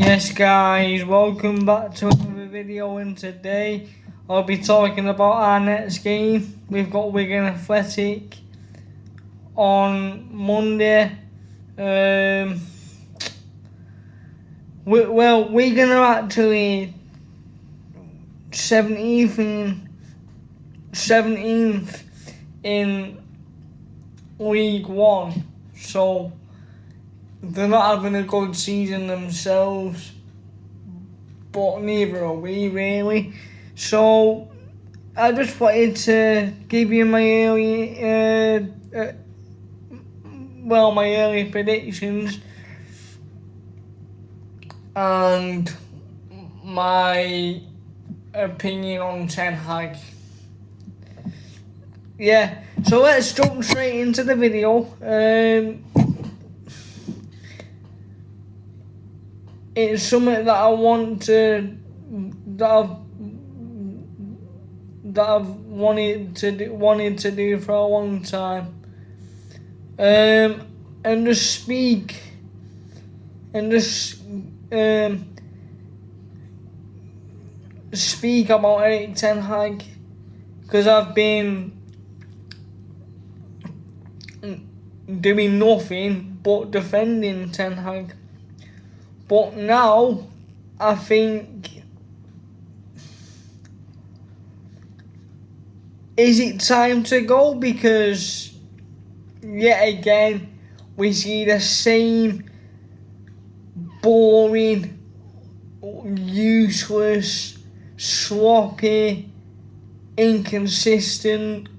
Yes guys, welcome back to another video, and today I'll be talking about our next game. We've got Wigan Athletic on Monday. Wigan are actually 17th in League One, so they're not having a good season themselves, but neither are we really. So I just wanted to give you my early predictions and my opinion on Ten Hag. Yeah, so let's jump straight into the video. It's something that I want to, that I've wanted to do for a long time, and just speak about Eric Ten Hag, because I've been doing nothing but defending Ten Hag. But now, I think, is it time to go? Because, yet again, we see the same boring, useless, sloppy, inconsistent,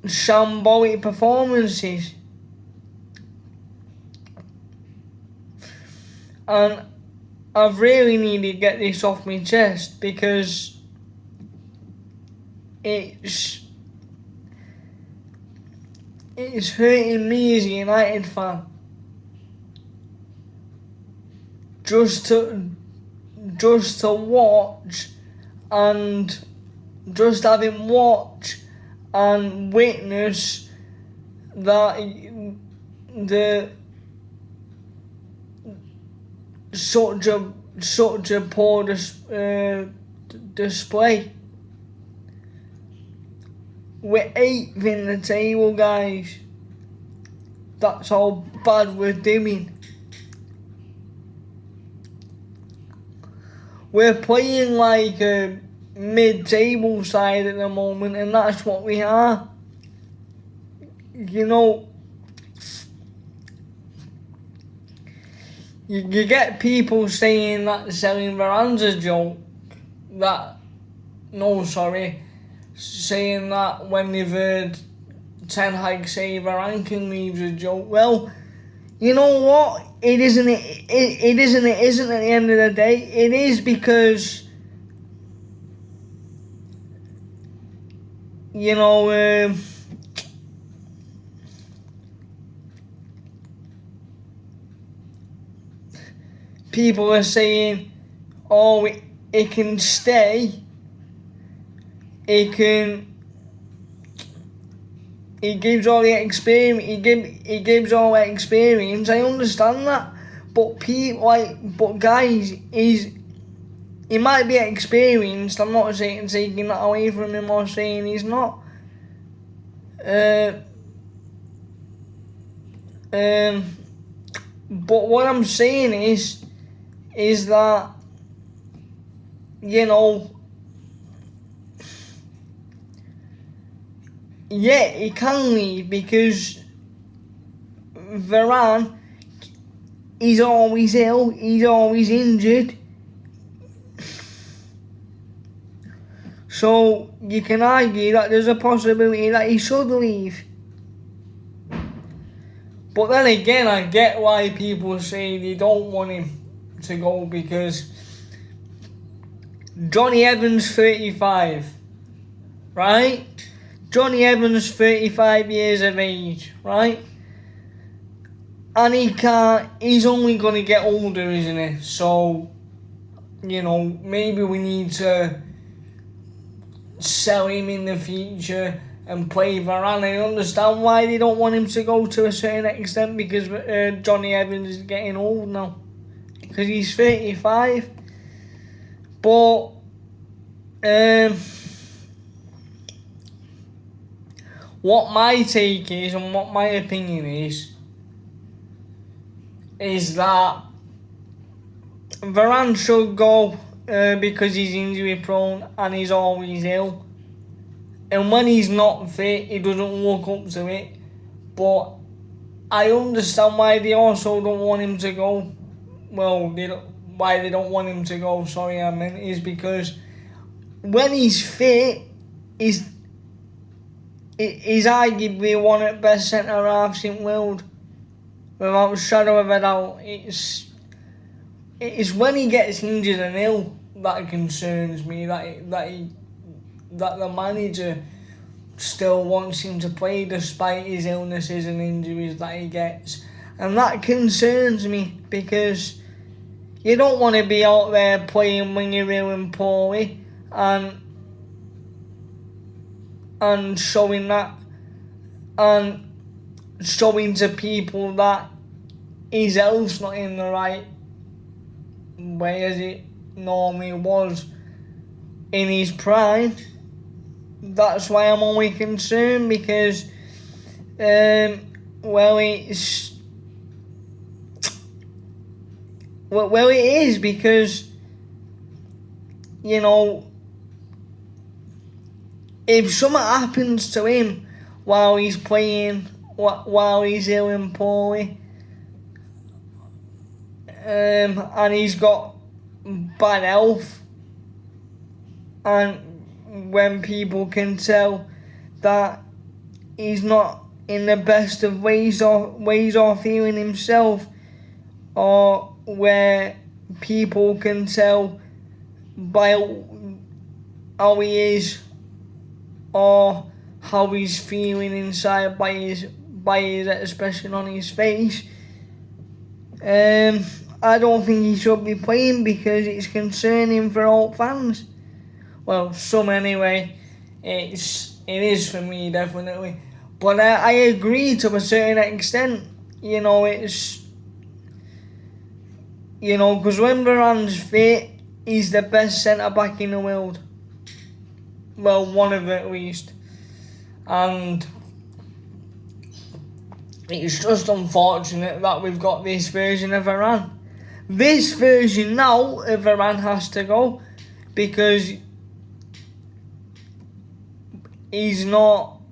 shambolic performances, and I've really needed to get this off my chest because it's hurting me as a United fan just to watch and just having watch and witness that the such a poor display. We're 8th in the table, guys. That's how bad we're doing. We're playing like a mid-table side at the moment, and that's what we are. You get people saying that selling Varane's a joke. Saying that when they've heard Ten Hag say Varane can leave a joke. Well, you know what? It isn't at the end of the day. It is because people are saying, oh, it can stay. He gives all the experience. He gives all the experience. I understand that, but guys, he might be experienced. I'm not saying taking that away from him or saying he's not. But what I'm saying is that yeah, he can leave because Varane, he's always ill, he's always injured. So you can argue that there's a possibility that he should leave. But then again, I get why people say they don't want him to go, because Johnny Evans 35, right? Johnny Evans 35 years of age, right? And he's only going to get older, isn't he? So, maybe we need to sell him in the future and play Varane. I understand why they don't want him to go to a certain extent, because Johnny Evans is getting old now, because he's 35. But what my take is, and what my opinion is that Varane should go because he's injury prone and he's always ill. And when he's not fit, he doesn't look up to it. But I understand why they also don't want him to go. Well, why they don't want him to go, is because when he's fit, he's arguably one of the best centre-halves in the world. Without a shadow of a doubt. It's when he gets injured and ill that concerns me, that the manager still wants him to play despite his illnesses and injuries that he gets. And that concerns me, because you don't want to be out there playing when you're ill and poorly and showing that, and showing to people that his health's not in the right way as it normally was in his prime. That's why I'm only concerned, because it is because, you know, if something happens to him while he's playing, while he's ill and poorly, and he's got bad health, and when people can tell that he's not in the best of ways or feeling himself, or where people can tell by how he is or how he's feeling inside by his expression on his face, I don't think he should be playing, because it's concerning for all fans. Well, some anyway. It is for me, definitely. But I agree to a certain extent. You know, it's, you know, because when Varane's fit, he's the best centre-back in the world. Well, one of it at least. And it's just unfortunate that we've got this version of Varane. This version now of Varane has to go, because he's not,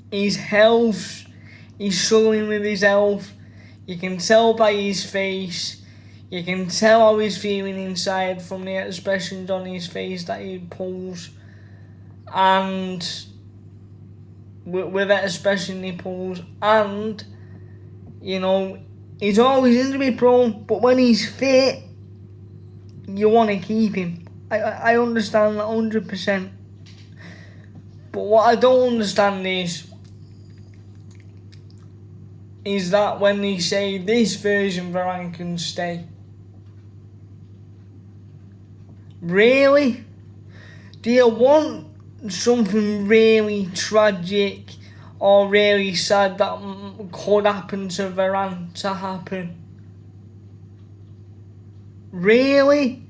his health, he's struggling with his health. You can tell by his face, you can tell how he's feeling inside from the expressions on his face that he pulls. And with that expression he pulls, and, you know, he's always injury prone, but when he's fit, you want to keep him. I understand that 100%. But what I don't understand is that when they say this version Varane can stay. Really? Do you want something really tragic or really sad that could happen to Varane to happen? Really?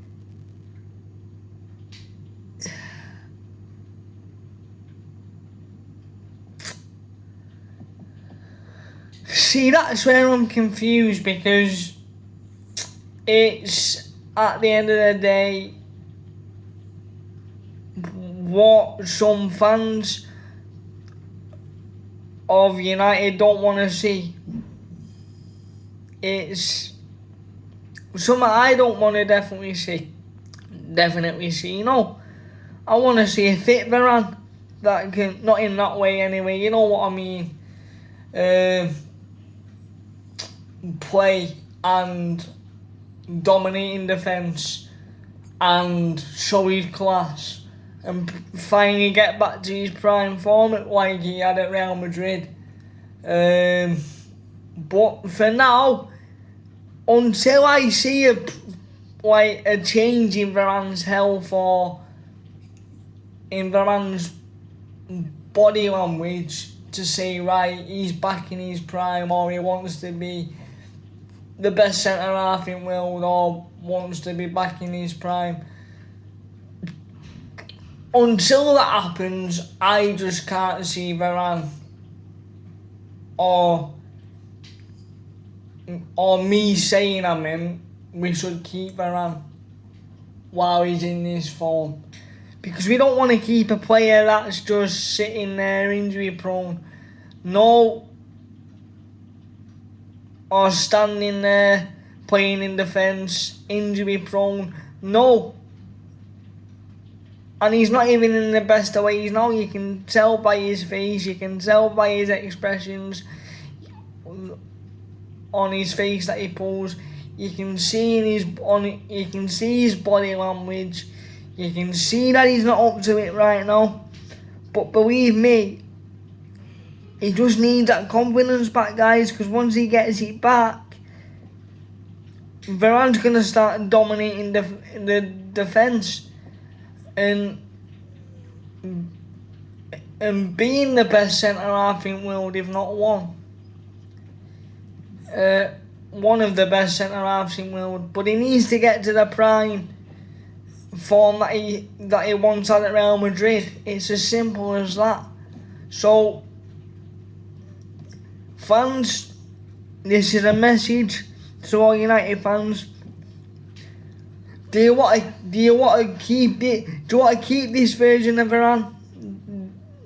See, that's where I'm confused, because it's, at the end of the day, what some fans of United don't want to see. It's something I don't want to definitely see. You know, I want to see a fit Varane that can, not in that way anyway, you know what I mean, play and dominate in defence and show his class and finally get back to his prime form like he had at Real Madrid. But for now, until I see a change in Varane's health or in Varane's body language to say, right, he's back in his prime, or he wants to be the best centre-half in the world, or wants to be back in his prime. Until that happens, I just can't see Varane or me saying we should keep Varane while he's in this form. Because we don't want to keep a player that's just sitting there injury prone. No. Or standing there playing in defence, injury prone. No. And he's not even in the best of ways now. You can tell by his face, you can tell by his expressions on his face that he pulls. You can see you can see his body language. You can see that he's not up to it right now. But believe me, he just needs that confidence back, guys, because once he gets it back, Varane's going to start dominating the defence and being the best centre-half in the world, if not one. One of the best centre-halves in the world. But he needs to get to the prime form that he once had at Real Madrid. It's as simple as that. So, fans, this is a message to all United fans. Do you want to keep this version of Varane?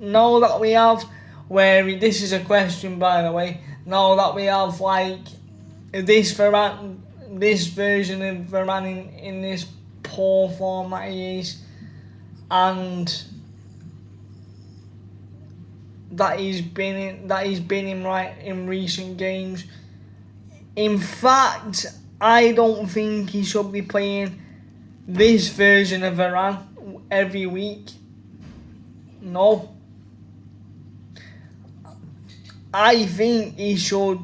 Now that we have, this is a question, by the way. Now that we have this version of Varane in this poor form that he is, and that he's been in recent games. In fact, I don't think he should be playing this version of Varane every week. No. I think he should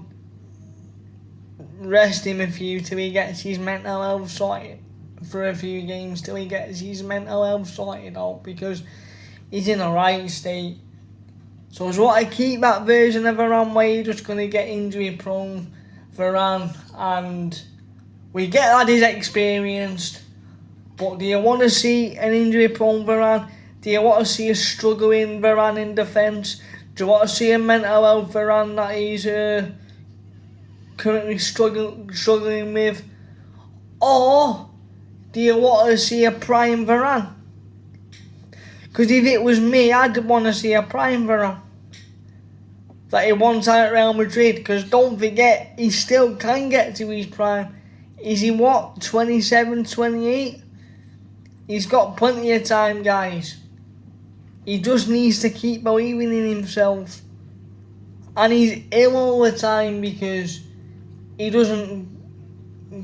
rest him till he gets his mental health sorted for a few games, till he gets his mental health sorted out, because he's in a right state. So I want to keep that version of Varane where you're just going to get injury prone Varane, and we get that he's experienced, but do you want to see an injury prone Varane? Do you want to see a struggling Varane in defence? Do you want to see a mental health Varane that he's currently struggling with? Or do you want to see a prime Varane? Because if it was me, I'd want to see a prime Varane that he once had at Real Madrid. Because don't forget, he still can get to his prime. Is he 27, 28? He's got plenty of time, guys. He just needs to keep believing in himself. And he's ill all the time because he doesn't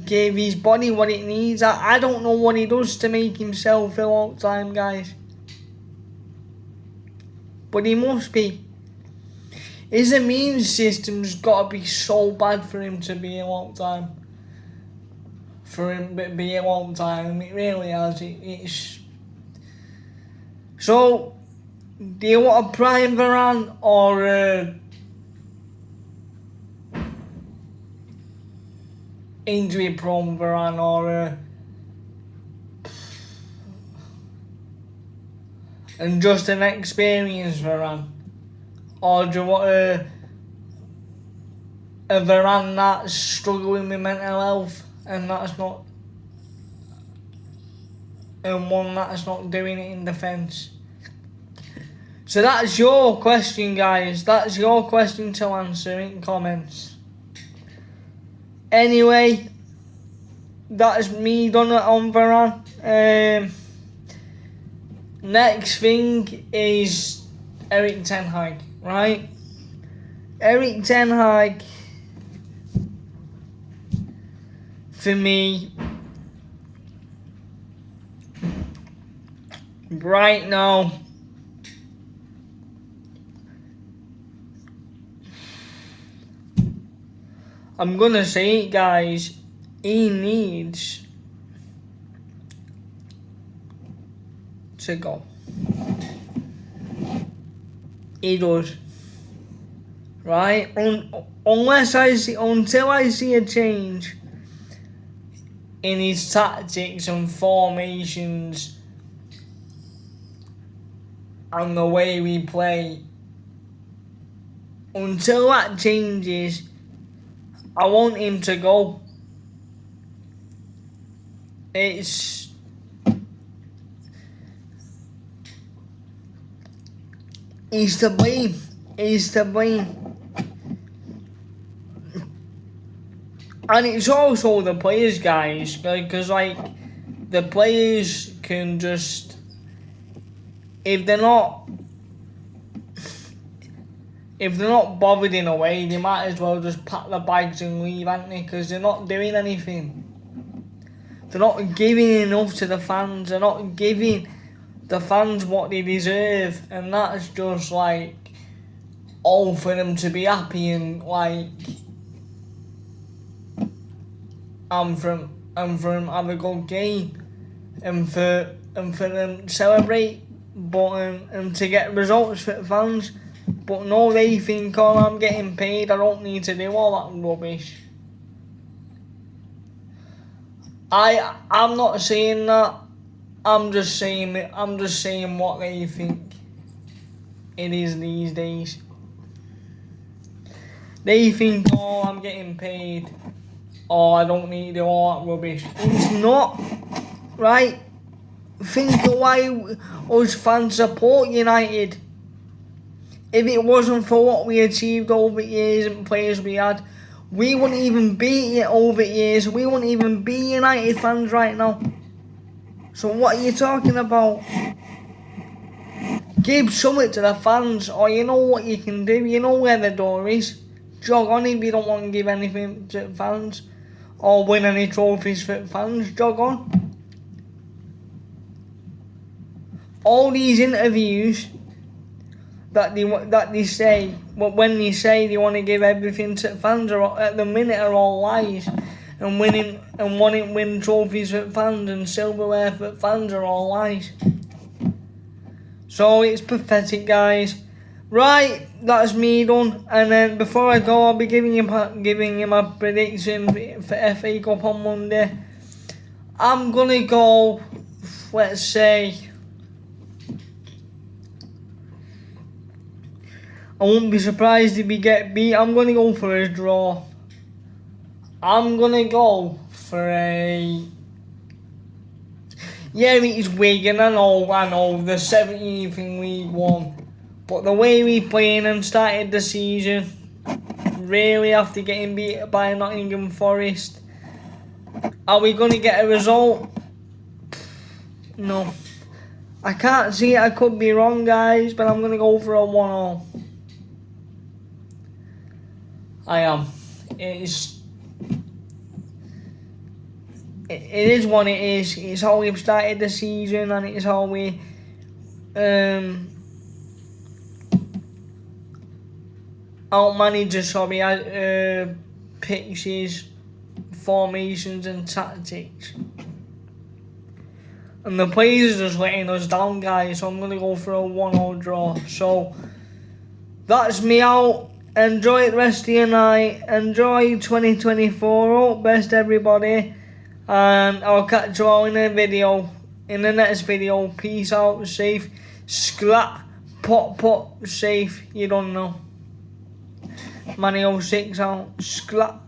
give his body what it needs. I don't know what he does to make himself ill all the time, guys. But he must be. His immune system's got to be so bad for him to be ill all the time. For him to be ill all the time. It really has. It's... So, do you want a prime Varane or injury prone Varane, or and just an experienced Varane? Or do you want a Varane that's struggling with mental health and one that's not doing it in defence? So that's your question, guys. That's your question to answer in comments. Anyway, that's me done on Varane. Next thing is Erik Ten Hag, right? Erik Ten Hag, for me, right now, I'm gonna say it, guys, he needs to go. He does. Right? Until I see a change in his tactics and formations and the way we play, until that changes, I want him to go. He's to blame. He's to blame. And it's also the players, guys, because like the players can just, if they're not bothered in a way, they might as well just pack the bags and leave, aren't they? Because they're not doing anything. They're not giving enough to the fans. They're not giving the fans what they deserve, and that's just like all for them to be happy and like. And for them have a good game, and for them to celebrate, but and to get results for the fans. But no, they think, oh, I'm getting paid, I don't need to do all that rubbish. I'm not saying that. I'm just saying what they think it is these days. They think, oh, I'm getting paid. Oh, I don't need to do all that rubbish. It's not, right? Think of why us fans support United. If it wasn't for what we achieved over years and players we had, we wouldn't even be it over years. We wouldn't even be United fans right now. So what are you talking about? Give something to the fans, or you know what you can do. You know where the door is. Jog on if you don't want to give anything to the fans, or win any trophies for fans. Jog on. All these interviews that they say, but when they say they want to give everything to fans, at the minute are all lies. And wanting win trophies for fans and silverware for fans are all lies. So it's pathetic, guys. Right, that's me done. And then before I go, I'll be giving you my prediction for FA Cup on Monday. I'm gonna go, let's say, I won't be surprised if we get beat. I'm gonna go for a draw. I'm gonna go for a... Yeah, it's Wigan, I know, the 17th in League One. But the way we playing and started the season, really after getting beat by Nottingham Forest, are we gonna get a result? No. I can't see it, I could be wrong, guys, but I'm gonna go for a 1-0. I am. It is what it is. It's how we've started the season, and it's how we our manager picks his formations and tactics. And the players are just letting us down, guys, so I'm going to go for a 1-0 draw. So that's me out. Enjoy the rest of your night. Enjoy 2024. All best, everybody. And I'll catch you all in the next video. Peace out, safe, scrap, pop, safe, you don't know. Manny 06 out, scrap.